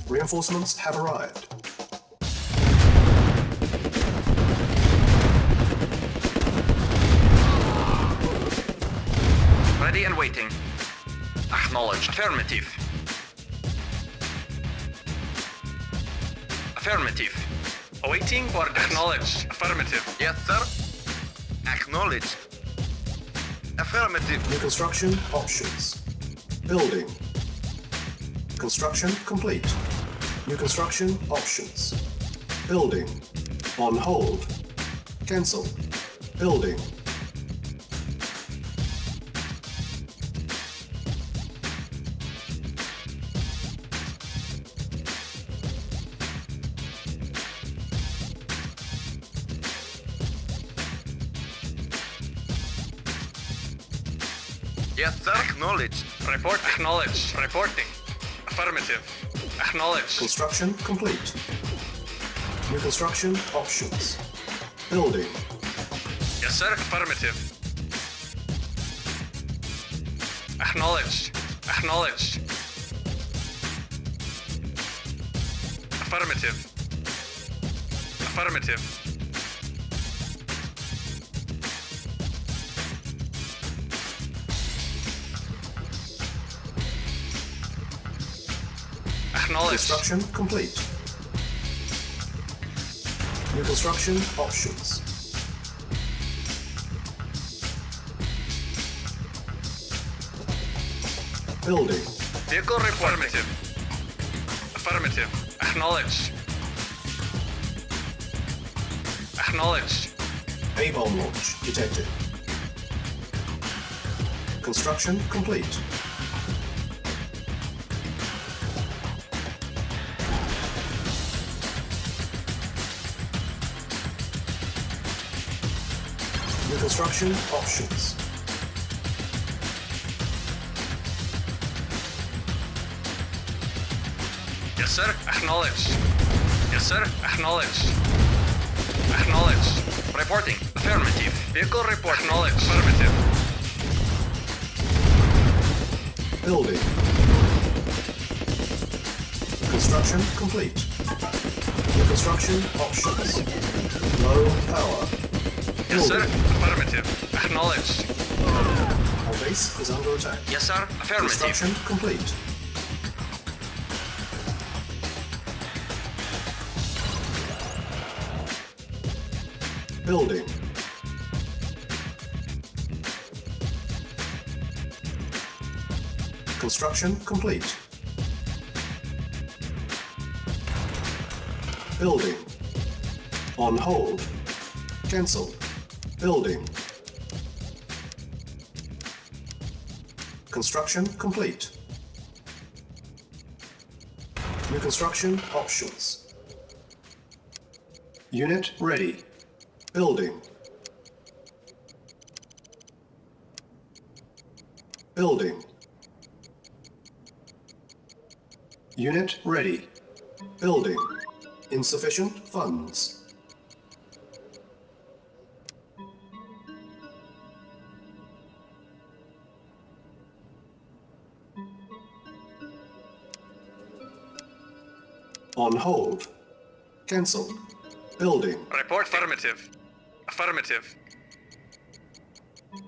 Reinforcements have arrived. Ready and waiting. Acknowledged. Affirmative. Affirmative. Awaiting orders. Acknowledged. Affirmative. Yes, sir. Acknowledged. Affirmative. New construction options. Building. Construction complete. New construction options. Building. On hold. Cancel. Building. Yes, sir. Acknowledged. Report. Acknowledged. Reporting. Affirmative. Acknowledged. Construction complete. New construction options. Building. Yes, sir. Affirmative. Acknowledged. Acknowledged. Affirmative. Affirmative. Acknowledged. Construction complete. New construction options. Building. Vehicle report. Affirmative. Affirmative. Acknowledged. Acknowledged. A-bomb launch detected. Construction complete. New construction options. Yes, sir. Acknowledged. Yes, sir. Acknowledged. Acknowledged. Reporting. Affirmative. Vehicle report. Acknowledged. Affirmative. Building. Construction complete. New construction options. Low power. Yes, sir. Building. Affirmative. Acknowledged. Our base is under attack. Yes, sir. Affirmative. Construction complete. Building. Construction complete. Building. On hold. Cancel. Building. Construction complete. New construction options. Unit ready. Building. Building. Unit ready. Building. Insufficient funds. On hold. Cancel. Building. Report. Affirmative. Affirmative.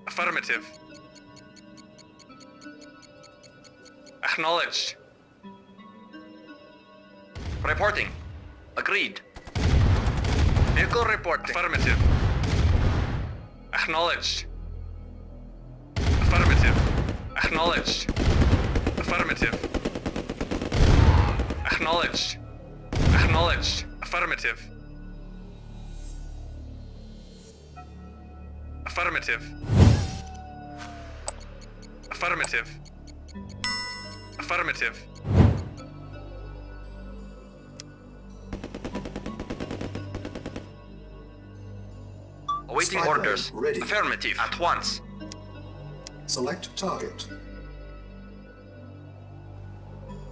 Affirmative. Acknowledged. Reporting. Agreed. Vehicle report. Affirmative. Acknowledged. Affirmative. Acknowledged. Affirmative. Acknowledged. Acknowledged. Affirmative. Affirmative. Affirmative. Affirmative. Awaiting Spy orders. plane ready. Affirmative. At once. Select target.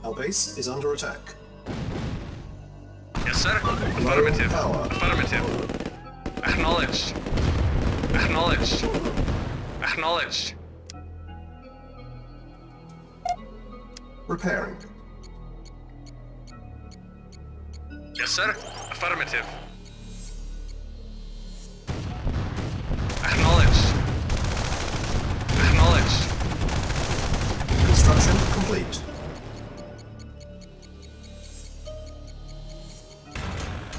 Our base is under attack. Yes, sir. Affirmative. Power. Affirmative. Acknowledged. Acknowledged. Acknowledged. Repairing. Yes, sir. Affirmative. Acknowledged. Acknowledged. Construction complete.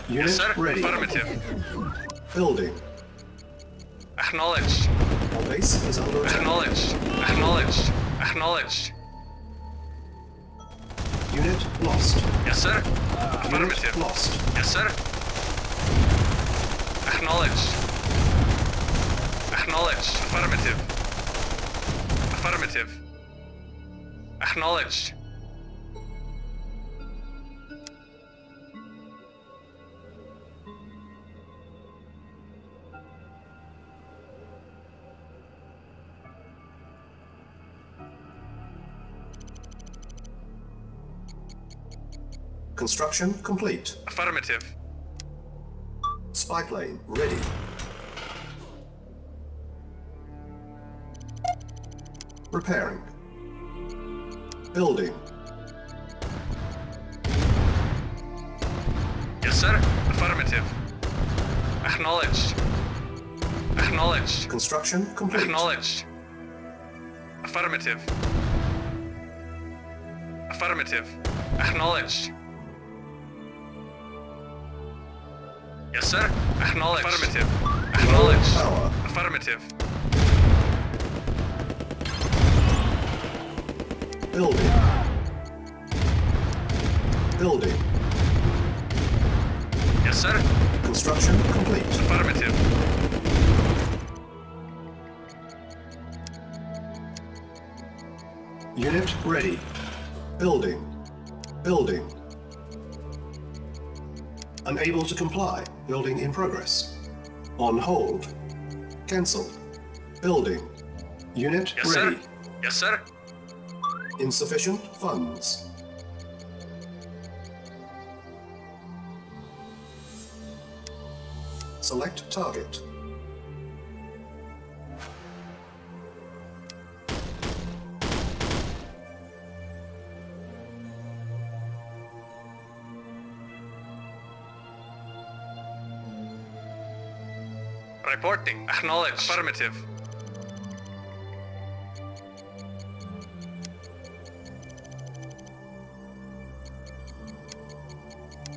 Unit Yes, sir. ready. Affirmative. Building. Acknowledged. Our base is under attack. Acknowledged. Acknowledged. Acknowledged. Unit lost. Yes, sir. Unit Affirmative. lost. Yes, sir. Acknowledged. Acknowledged. Affirmative. Affirmative. Acknowledged. Construction complete. Affirmative. Spy plane ready. Repairing. Building. Yes, sir. Affirmative. Acknowledged. Acknowledged. Construction complete. Acknowledged. Affirmative. Affirmative. Acknowledged. Yes, sir. Acknowledged. Affirmative. Acknowledged. Power. Affirmative. Building. Building. Yes, sir. Construction complete. Affirmative. Unit ready. Building. Building. Unable to comply. Building in progress. On hold. Cancelled. Building. Unit Yes, ready. sir. Yes, sir. Insufficient funds. Select target. Reporting. Acknowledged. Affirmative.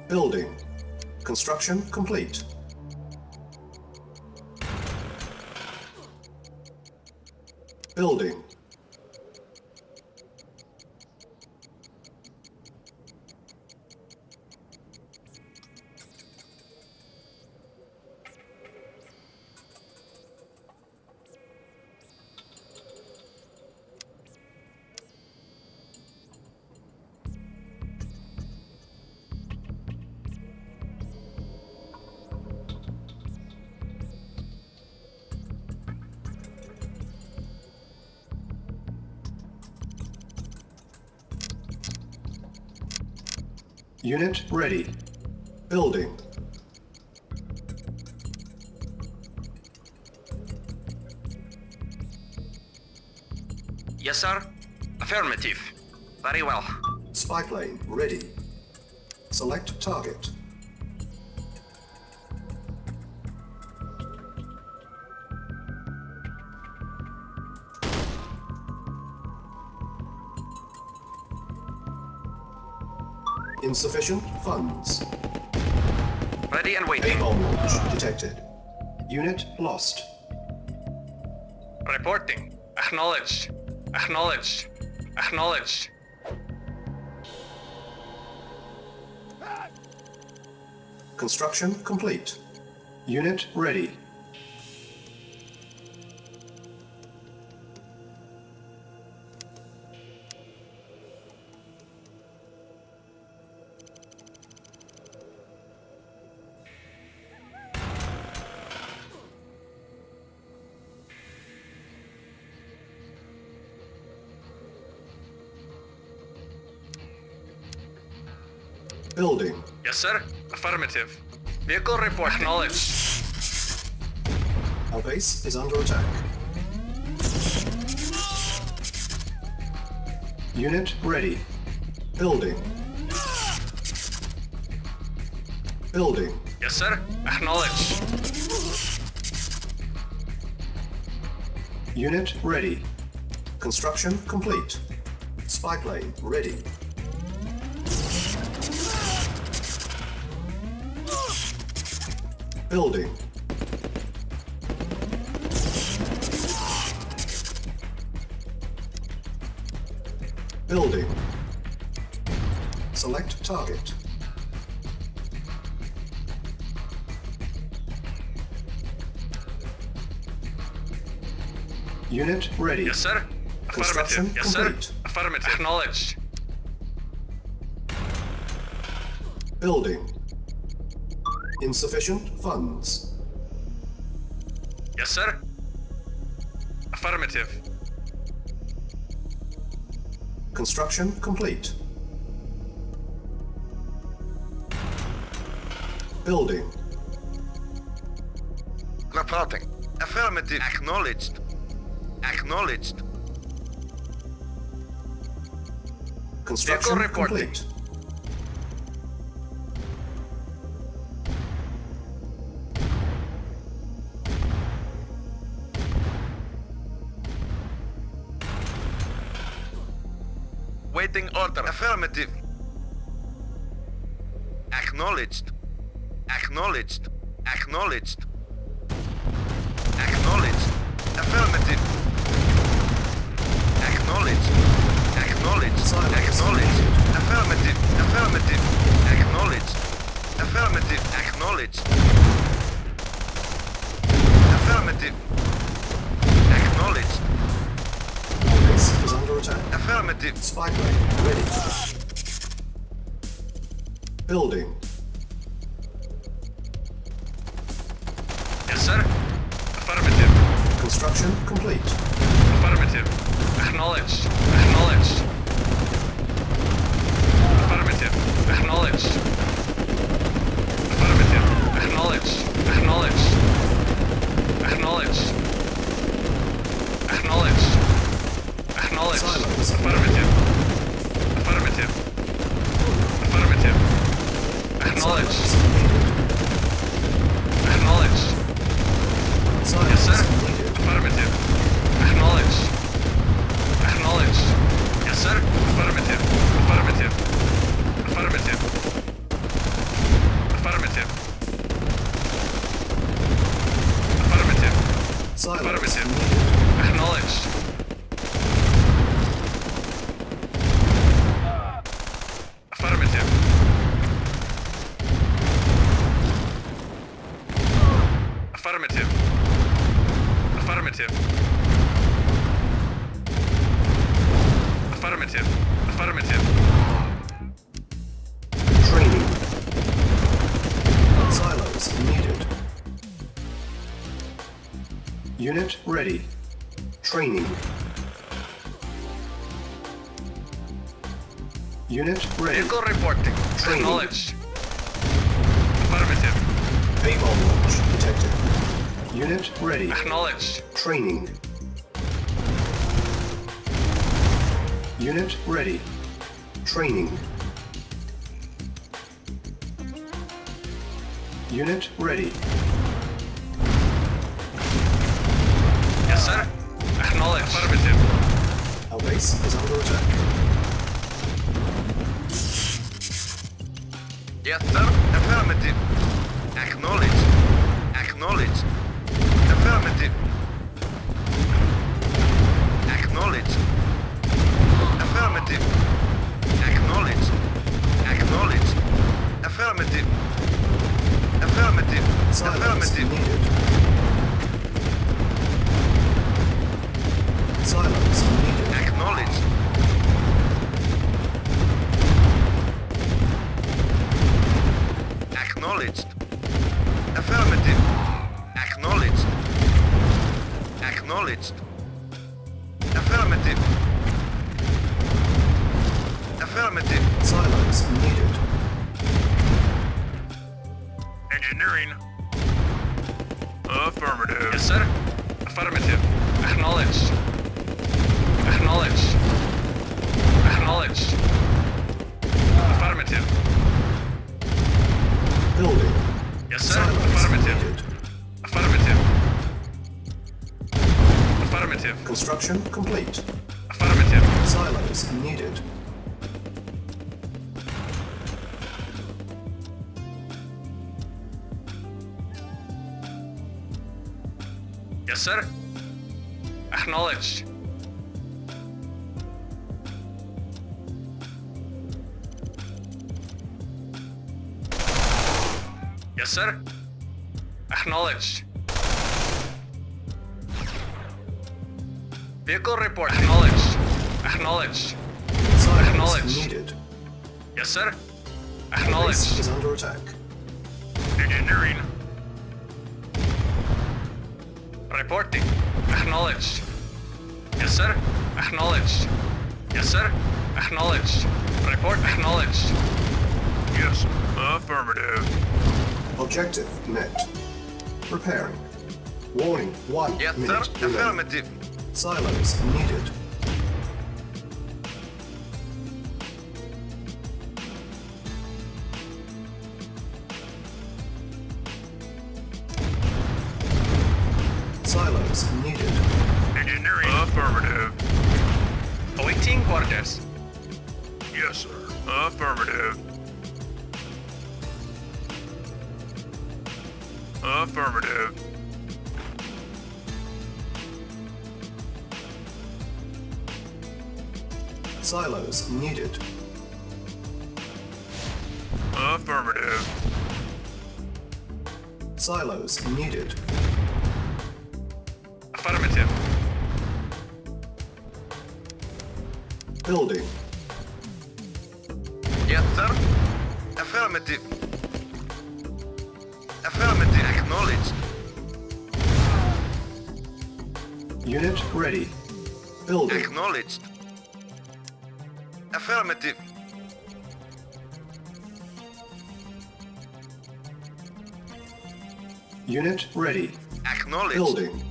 Building. Construction complete. Building. Unit ready. Building. Yes, sir. Affirmative. Very well. Spy plane ready. Select target. Insufficient funds. Ready and waiting. A-bomb launch detected. Unit lost. Reporting. Acknowledged. Acknowledged. Acknowledged. Construction complete. Unit ready. Building. Yes, sir. Affirmative. Vehicle report. Acknowledged. Our base is under attack. Unit ready. Building. Building. Yes, sir. Acknowledged. Unit ready. Construction complete. Spy plane ready. Building. Building. Select target. Unit ready. Yes, sir. Construction Affirmative. Yes, complete. sir. Affirmative. Acknowledged. Building. Insufficient funds. Yes, sir. Affirmative. Construction complete. Building. Reporting. Affirmative. Acknowledged. Acknowledged. Construction Vehicle reporting. complete. Waiting order. Affirmative. Acknowledged. Acknowledged. Acknowledged. Acknowledged. Affirmative. Acknowledged. Acknowledged. Silence. Acknowledged. Affirmative. Affirmative. Acknowledged. Affirmative. Acknowledged. Affirmative. Acknowledged. Base is under attack. Affirmative. Spy plane ready. Building. Yes, sir. Affirmative. Construction complete. Affirmative. Acknowledged. Acknowledged. Affirmative. Acknowledged. Affirmative. Acknowledged. Acknowledged. Acknowledged. Acknowledged. Acknowledged. Silence. Affirmative. Affirmative. Affirmative. Acknowledged. Acknowledged. Silence. Yes, sir. Needed. Affirmative. Acknowledged. Acknowledged. Yes, sir. Affirmative. Affirmative. Affirmative. Affirmative. Affirmative. Silence. Affirmative. Needed. Acknowledged. Affirmative. Affirmative. Affirmative. Affirmative. Affirmative. Training. Silos needed. Unit ready. Training. Unit ready. Vehicle reporting. Training. Acknowledged. Affirmative. Paintball launch detected. Unit ready. Acknowledged. Training. Unit ready. Training. Unit ready. Yes, sir. Acknowledged. Affirmative. Our base is under attack. Yes, sir. Affirmative. Acknowledged. Acknowledged. Affirmative. Acknowledged. Affirmative. Acknowledged. Acknowledged. Affirmative. Affirmative. Silence Affirmative. needed. Silence needed. Acknowledged. Acknowledged. Affirmative. Acknowledged. Acknowledged. Affirmative. Affirmative. Silence needed. Engineering. Affirmative. Yes, sir. Affirmative. Acknowledged. Acknowledged. Acknowledged. Affirmative. Building. Construction complete. Affirmative. Silos needed. Yes, sir. Acknowledged. Yes, sir. Acknowledged. Vehicle report. Acknowledged. Acknowledged. Silos Acknowledged. needed. Yes, sir. Base Acknowledged. is under attack. Engineering. Reporting. Acknowledged. Yes, sir. Acknowledged. Yes, sir. Acknowledged. Report acknowledged. Yes, affirmative. Objective met. Repairing. Warning, 1 Yes, sir, minute remaining. affirmative. Silos needed. Silos needed. Engineering. Affirmative. Awaiting orders. Yes, sir. Affirmative. Affirmative. Silos needed. Affirmative. Silos needed. Affirmative. Building. Yes, sir. Affirmative. Affirmative. Acknowledged. Unit ready. Building. Acknowledged. Affirmative. Unit ready. Acknowledged. Building.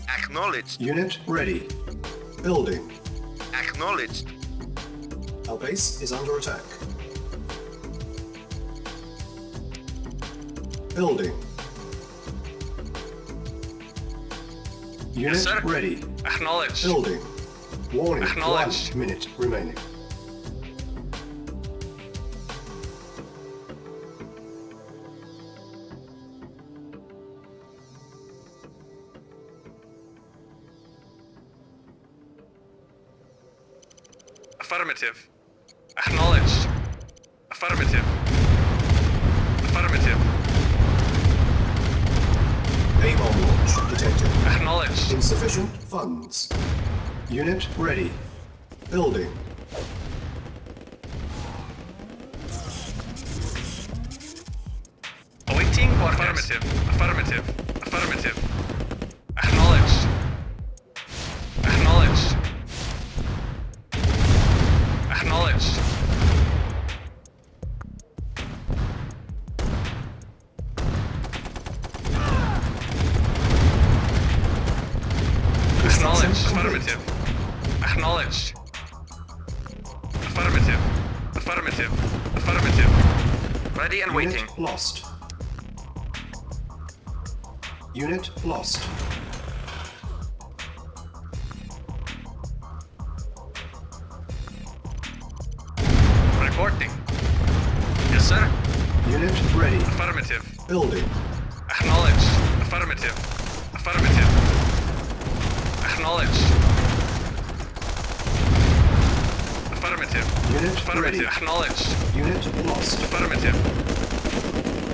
Acknowledged. Unit ready. Building. Acknowledged. Our base is under attack. Building. Unit sir. ready. Acknowledged. Building. Warning, Acknowledged. 1 minute remaining. Affirmative. Acknowledged. Affirmative. Affirmative. A-bomb launch detected. Acknowledged. Insufficient funds. Unit ready. Building. Awaiting orders. Affirmative. Affirmative. Affirmative. Acknowledged. Acknowledged. Acknowledged. Acknowledged. Affirmative. Acknowledged. Affirmative. Affirmative. Affirmative. Ready and Unit waiting. lost. Unit lost. Reporting. Yes, sir. Unit ready. Affirmative. Building. Acknowledged. Affirmative. Affirmative. Acknowledged. Affirmative. Unit Affirmative. ready. Acknowledged. Unit lost. Affirmative.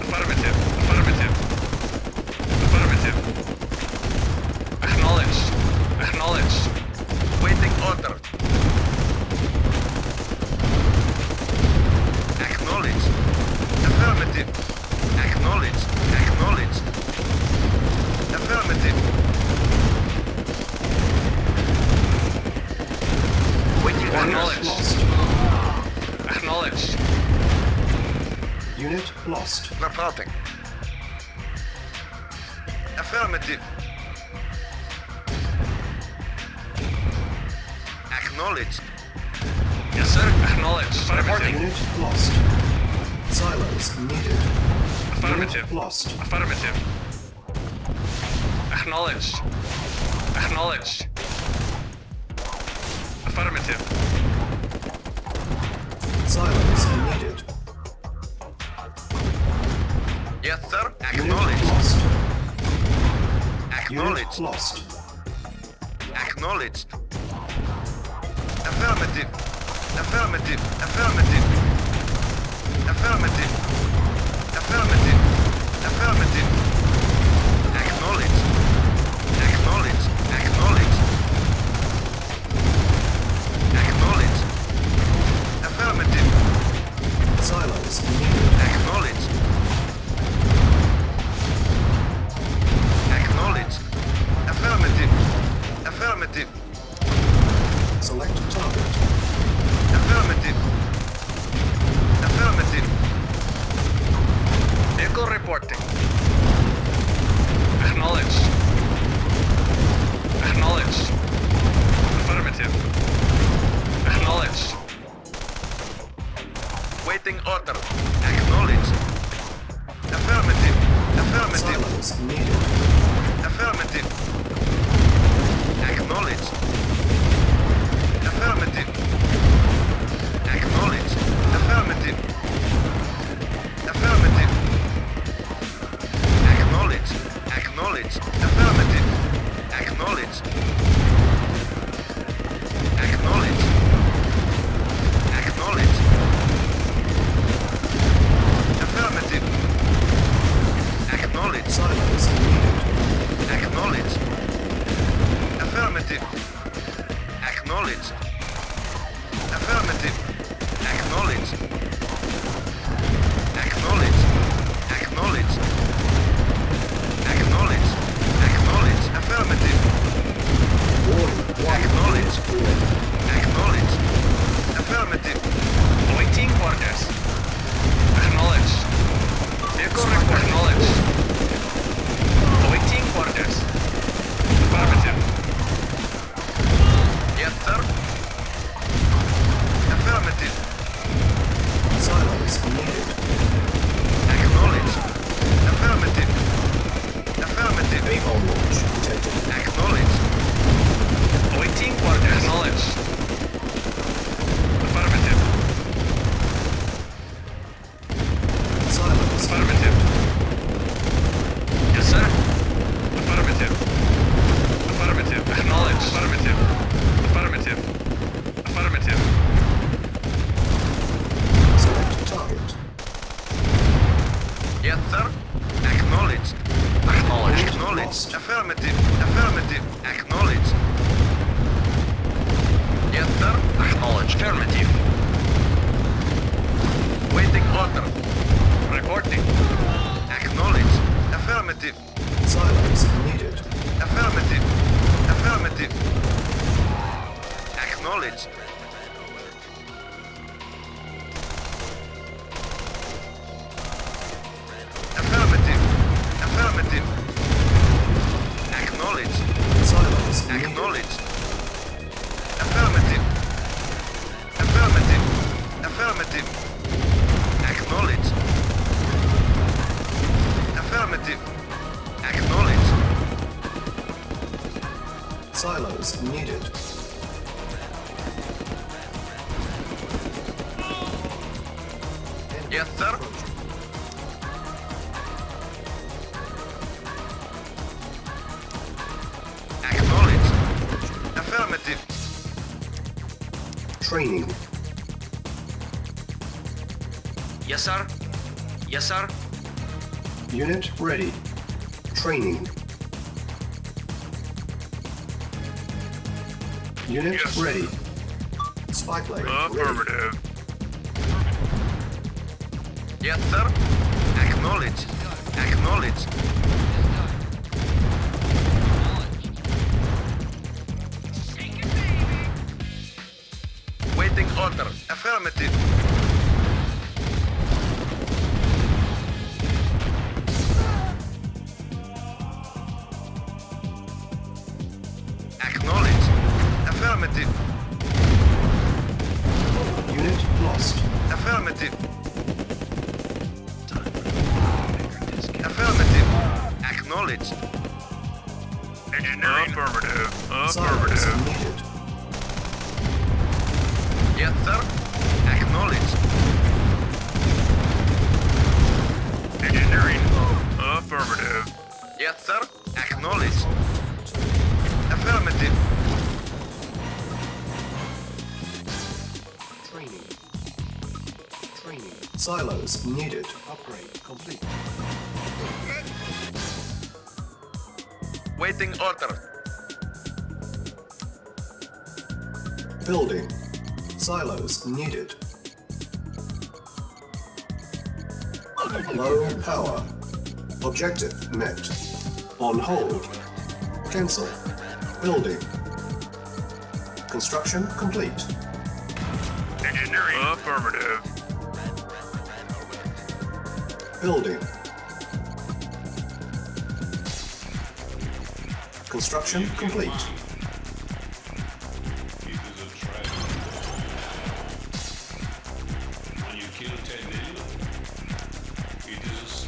Affirmative. Affirmative. Affirmative. Acknowledged. Acknowledged. Waiting order. Acknowledged. Affirmative. Acknowledged. Acknowledged. Affirmative. Waiting orders. Acknowledged. Lost. Acknowledged. Unit lost. Reporting. Affirmative. Acknowledged. Yes, sir. Acknowledged. Affirmative. Unit lost. Silos needed. Affirmative. Unit lost. Affirmative. Acknowledged. Acknowledged. Affirmative. Silos needed. Yes, sir. Unit Acknowledged. lost. Acknowledged. Unit lost. Acknowledged. Affirmative. Affirmative. Affirmative. Affirmative. Affirmative. Affirmative. Acknowledged. Acknowledged. Acknowledged. Acknowledged. Affirmative. Silos needed. Acknowledged. Acknowledged. Affirmative. Affirmative. Select target. Affirmative. Affirmative. Vehicle reporting. Acknowledged. Acknowledged. Affirmative. Acknowledged. Waiting order. Acknowledged. Affirmative. Affirmative. Silos needed. Affirmative. Acknowledged. Affirmative. Acknowledged. Affirmative. Affirmative. Acknowledged. Acknowledged. Affirmative. Acknowledged. Acknowledged. Acknowledged. Affirmative. Acknowledged. Silos needed. Acknowledged. Affirmative. Acknowledged. Affirmative. Acknowledged. Acknowledged. Acknowledged. Acknowledged. Acknowledged. Affirmative. Warning. Acknowledged. Unit. Acknowledged. Affirmative. Awaiting orders. Acknowledged. Vehicle report. Acknowledged. Awaiting orders. Affirmative. Yes, sir. Affirmative. Silos needed. Acknowledged. Affirmative. Affirmative. Vehicle launch detected. Acknowledged. Awaiting orders. Acknowledged. Affirmative. Silos Affirmative. Yes, sir. Affirmative. Affirmative. Acknowledged. Affirmative. Affirmative. Affirmative. select target. Yes, sir. Acknowledged. Acknowledged. Acknowledged. Affirmative. Affirmative. Acknowledged. Yes, sir. Acknowledged. Affirmative. Waiting order. Reporting. Acknowledged. Affirmative. Silos needed. Affirmative. Affirmative. Acknowledged. Affirmative. Affirmative. Acknowledged. Silos needed. Acknowledged. Affirmative. Affirmative. Affirmative. Acknowledged. Affirmative. Acknowledged. Silos needed. Yes, sir. Acknowledged. Affirmative. Training. Yes, sir. Yes, sir. Unit ready. Training. Unit Yes. ready. Spy plane ready. Affirmative. Yes, sir. Acknowledged. Acknowledged. Waiting order. Affirmative. Acknowledged. Affirmative. Unit lost. Affirmative. Acknowledged. Engineering. Affirmative. Silence Affirmative. needed. Yes, sir. Acknowledged. Engineering. Affirmative. Yes, sir. Acknowledged. Affirmative. Training. Training. Silos needed. Upgrade complete. Waiting order. Building. Silos needed. Low power. Objective met. On hold. Cancel. Building. Construction complete. Engineering. Affirmative. Building. Construction complete.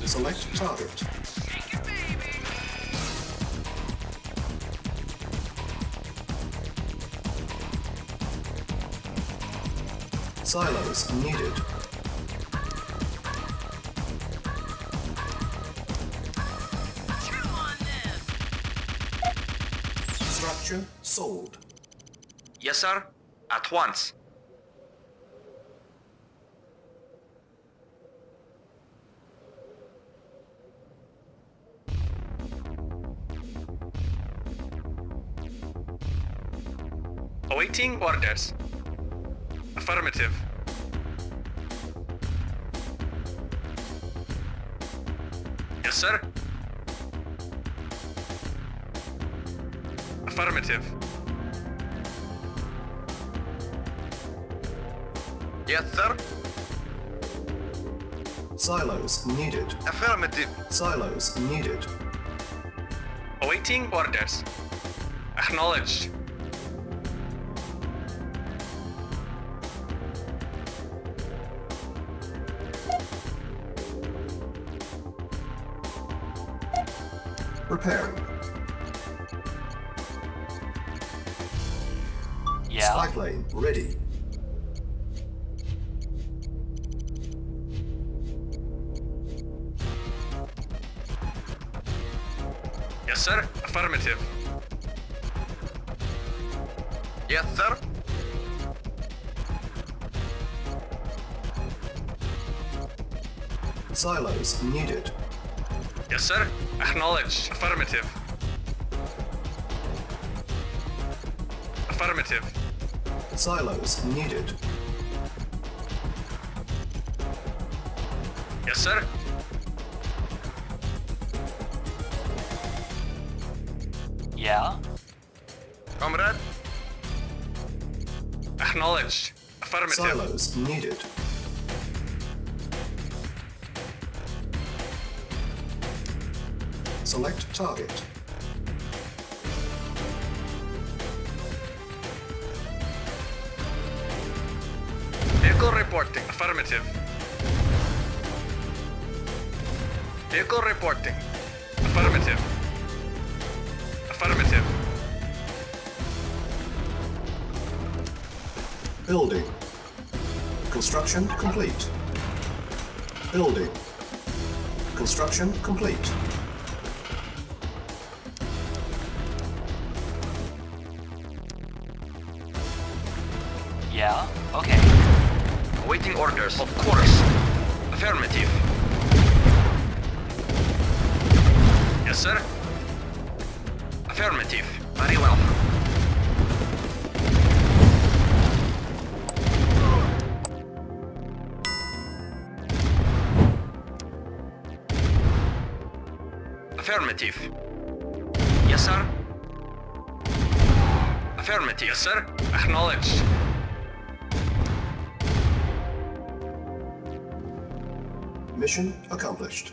Select target. Silos needed. Structure sold. Yes, sir. At once. Awaiting orders. Affirmative. Yes, sir. Affirmative. Yes, sir. Silos needed. Affirmative. Silos needed. Awaiting orders. Acknowledged. Repairing. Yeah. Spy plane ready. Yes, sir. Affirmative. Yes, sir. Silos needed. Yes, sir. Acknowledged. Affirmative. Affirmative. Silos needed. Yes, sir. Yeah. Comrade. Acknowledged. Affirmative. Silos needed. Select target. Vehicle reporting. Affirmative. Vehicle reporting. Affirmative. Affirmative. Building. Construction complete. Building. Construction complete. Yeah. Okay. Awaiting orders. Of course. Affirmative. Yes, sir. Affirmative. Very well. Affirmative. Yes, sir. Affirmative. Yes, sir. Acknowledged. Mission accomplished.